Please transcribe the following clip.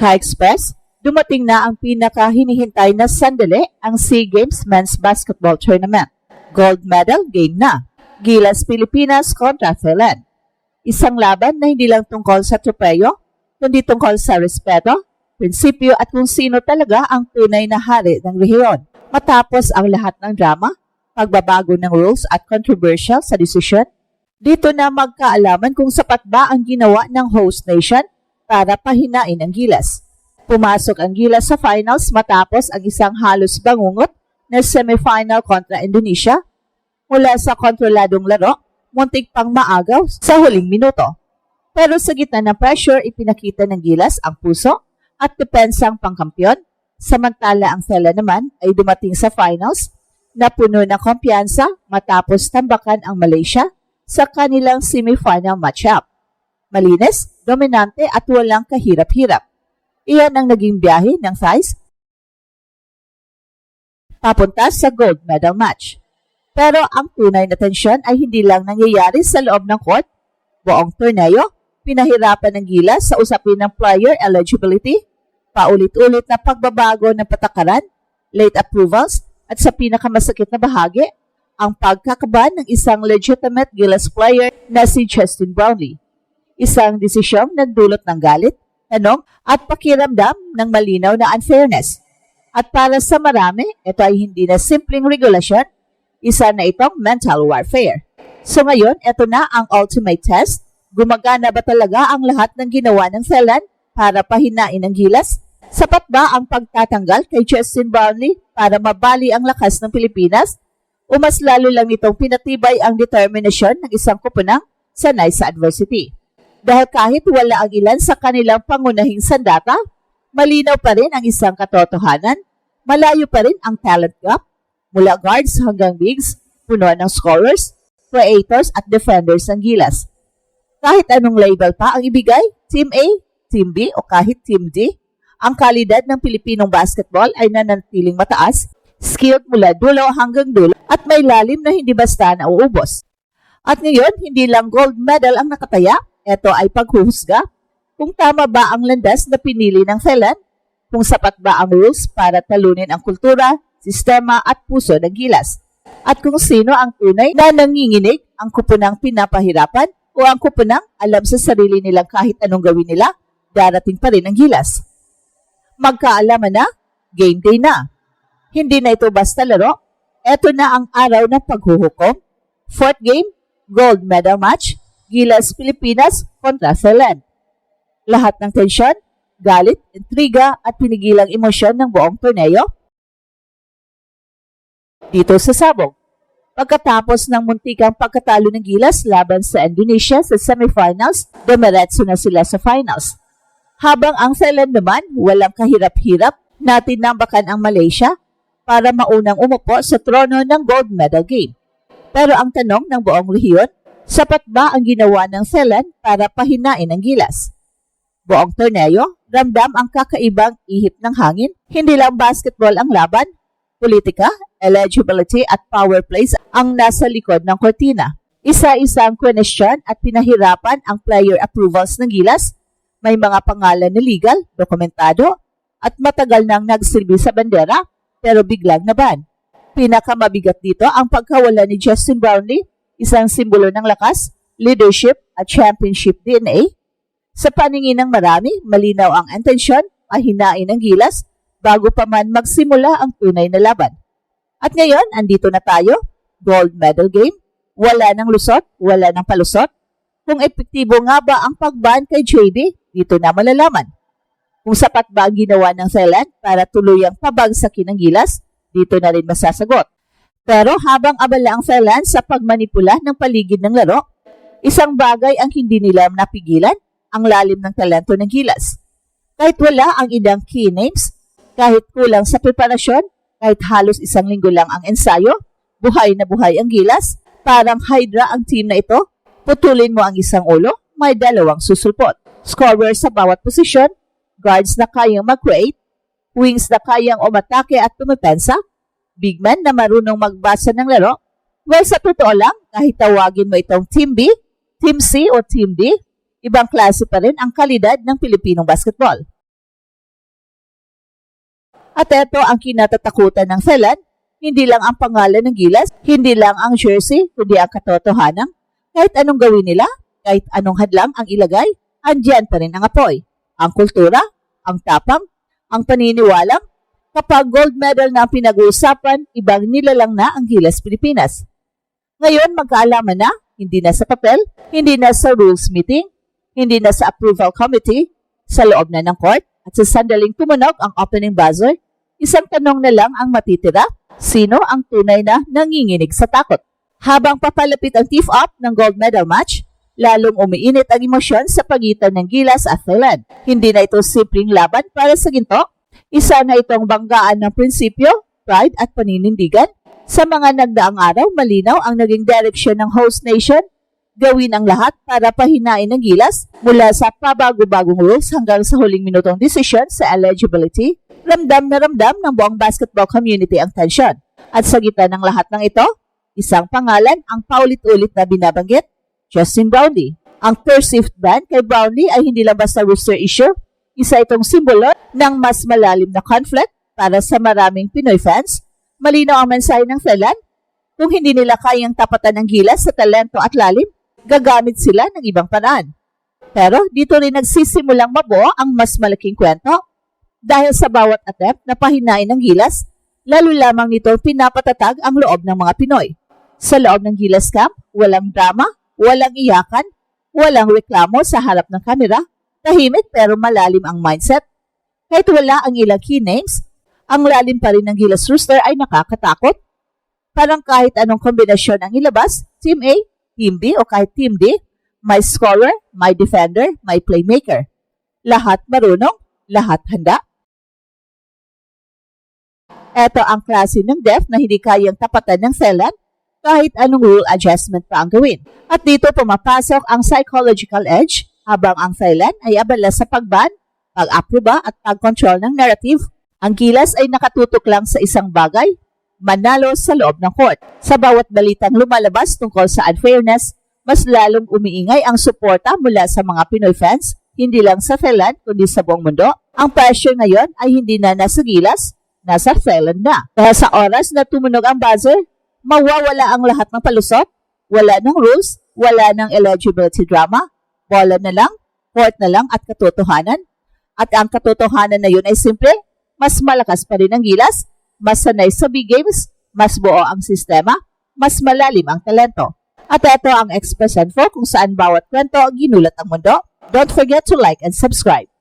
Ka-Express, dumating na ang pinakahinihintay na sandali, ang SEA Games Men's Basketball Tournament. Gold medal game na. Gilas Pilipinas kontra Thailand. Isang laban na hindi lang tungkol sa tropeyo, kundi tungkol sa respeto, prinsipyo at kung sino talaga ang tunay na hari ng rehiyon. Matapos ang lahat ng drama, pagbabago ng rules at controversial sa desisyon, dito na magkaalaman kung sapat ba ang ginawa ng host nation para pahinain ang Gilas. Pumasok ang Gilas sa finals matapos ang isang halos bangungot na semifinal kontra Indonesia. Mula sa kontroladong laro, muntik pang maagaw sa huling minuto. Pero sa gitna ng pressure, ipinakita ng Gilas ang puso at depensang pangkampiyon, samantala ang Thailand naman ay dumating sa finals na puno ng kumpiyansa matapos tambakan ang Malaysia sa kanilang semifinal matchup. Malinis, dominante at walang kahirap-hirap. Iyan ang naging biyahe ng Thais papunta sa gold medal match. Pero ang tunay na tensyon ay hindi lang nangyayari sa loob ng court. Buong torneo, pinahirapan ng Gilas sa usapin ng player eligibility, paulit-ulit na pagbabago ng patakaran, late approvals, at sa pinakamasakit na bahagi, ang pagkakaban ng isang legitimate Gilas player na si Justin Brownlee. Isang desisyong nagdulot ng galit, tanong at pakiramdam ng malinaw na unfairness. At para sa marami, ito ay hindi na simpleng regulasyon, isa na itong mental warfare. So ngayon, ito na ang ultimate test. Gumagana ba talaga ang lahat ng ginawa ng Thailand para pahinain ang Gilas? Sapat ba ang pagtatanggal kay Justin Brownlee para mabali ang lakas ng Pilipinas? O mas lalo lang itong pinatibay ang determinasyon ng isang kupunang sanay sa adversity? Dahil kahit wala ang ilan sa kanilang pangunahing sandata, malinaw pa rin ang isang katotohanan, malayo pa rin ang talent gap, mula guards hanggang bigs, puno ng scorers, creators at defenders ng Gilas. Kahit anong label pa ang ibigay, Team A, Team B o kahit Team D, ang kalidad ng Pilipinong basketball ay nananatiling mataas, skilled mula dulo hanggang dulo at may lalim na hindi basta nauubos. At ngayon, hindi lang gold medal ang nakataya, ito ay paghuhusga kung tama ba ang landas na pinili ng Thailand, kung sapat ba ang rules para talunin ang kultura, sistema at puso ng Gilas, at kung sino ang tunay na nanginginig, ang kupunang pinapahirapan o ang kupunang alam sa sarili nilang kahit anong gawin nila, darating pa rin ang Gilas. Magkaalaman na, game day na. Hindi na ito basta laro, ito na ang araw ng paghuhukom. Fourth game, gold medal match, Gilas Pilipinas kontra Thailand. Lahat ng tensyon, galit, intriga at pinigilang emosyon ng buong torneo dito sa sabong. Pagkatapos ng muntikang pagkatalo ng Gilas laban sa Indonesia sa semifinals, dumiretso na sila sa finals. Habang ang Thailand naman walang kahirap-hirap na tinambakan ang Malaysia para maunang umupo sa trono ng gold medal game. Pero ang tanong ng buong rehiyon, sapat ba ang ginawa ng Thailand para pahinain ang Gilas? Buong torneo, ramdam ang kakaibang ihip ng hangin. Hindi lang basketball ang laban, politika, eligibility at power plays ang nasa likod ng kortina. Isa-isang question at pinahirapan ang player approvals ng Gilas. May mga pangalan na legal, dokumentado, at matagal nang nagsilbi sa bandera, pero biglang naban. Pinakamabigat dito ang pagkawala ni Justin Brownlee, isang simbolo ng lakas, leadership at championship DNA. Sa paningin ng marami, malinaw ang intensyon, pahinain ang Gilas, bago pa man magsimula ang tunay na laban. At ngayon, andito na tayo, gold medal game, wala ng lusot, wala ng palusot. Kung epektibo nga ba ang pagban kay JB, dito na malalaman. Kung sapat ba ang ginawa ng Thailand para tuluyang pabagsakin ang Gilas, dito na rin masasagot. Pero habang abala ang Thailand sa pagmanipula ng paligid ng laro, isang bagay ang hindi nila napigilan, ang lalim ng talento ng Gilas. Kahit wala ang idang key names, kahit kulang sa preparasyon, kahit halos isang linggo lang ang ensayo, buhay na buhay ang Gilas, parang hydra ang team na ito. Putulin mo ang isang ulo, may dalawang susulpot. Scorer sa bawat posisyon, guards na kayang mag-create, wings na kayang umatake at tumipensa, big man na marunong magbasa ng laro. Well, sa totoo lang, kahit tawagin mo itong Team B, Team C o Team D, ibang klase pa rin ang kalidad ng Pilipinong basketball. At ito ang kinatatakutan ng Thailand, hindi lang ang pangalan ng Gilas, hindi lang ang jersey, kundi ang katotohanan. Kahit anong gawin nila, kahit anong hadlang ang ilagay, andyan pa rin ang apoy, ang kultura, ang tapang, ang paniniwalang. Kapag gold medal na ang pinag-uusapan, ibang nilalang na ang Gilas Pilipinas. Ngayon magkaalaman na, hindi na sa papel, hindi na sa rules meeting, hindi na sa approval committee, sa loob na ng court, at sa sandaling tumunog ang opening buzzer, isang tanong na lang ang matitira, sino ang tunay na nanginginig sa takot? Habang papalapit ang tip-off ng gold medal match, lalong umiinit ang emosyon sa pagitan ng Gilas at Thailand. Hindi na ito simpleng laban para sa ginto, isa na itong banggaan ng prinsipyo, pride at paninindigan. Sa mga nagdaang araw, malinaw ang naging direksyon ng host nation, gawin ang lahat para pahinain ng Gilas mula sa pabago-bagong rules hanggang sa huling minutong desisyon sa eligibility. Ramdam na ramdam ng buong basketball community ang tensyon. At sa gitna ng lahat ng ito, isang pangalan ang paulit-ulit na binabanggit, Justin Brownlee. Ang perceived ban kay Brownlee ay hindi lang basta rooster issue, isa itong simbolo ng mas malalim na conflict para sa maraming Pinoy fans. Malinaw ang mensahe ng Thailand, kung hindi nila kayang tapatan ng Gilas sa talento at lalim, gagamit sila ng ibang paraan. Pero dito rin nagsisimulang mabuo ang mas malaking kwento dahil sa bawat attempt na pahinain ng Gilas, lalo lamang nito pinapatatag ang loob ng mga Pinoy. Sa loob ng Gilas camp, walang drama, walang iyakan, walang reklamo sa harap ng kamera, tahimik pero malalim ang mindset. Kahit wala ang ilang key names, ang lalim pa rin ng Gilas Rooster ay nakakatakot. Parang kahit anong kombinasyon ang ilabas, Team A, Team B o kahit Team D, may scorer, may defender, may playmaker. Lahat marunong, lahat handa. Ito ang klase ng depth na hindi kayang tapatan ng Thailand kahit anong rule adjustment pa ang gawin. At dito pumapasok ang psychological edge habang ang Thailand ay abala sa pagban, pag-aproba at pag-control ng narrative. Ang Gilas ay nakatutok lang sa isang bagay, manalo sa loob ng court. Sa bawat balitang lumalabas tungkol sa unfairness, mas lalong umiingay ang suporta mula sa mga Pinoy fans, hindi lang sa Thailand kundi sa buong mundo. Ang pressure ngayon ay hindi na nasa Gilas, nasa Thailand na. Dahil sa oras na tumunog ang buzzer, mawawala ang lahat ng palusot, wala ng rules, wala ng eligibility drama, bola na lang, court na lang at katotohanan. At ang katotohanan na yun ay simple, mas malakas pa rin ang Gilas, mas sanay sa big games, mas buo ang sistema, mas malalim ang talento. At ito ang Express Info kung saan bawat kwento ginulat ang mundo. Don't forget to like and subscribe.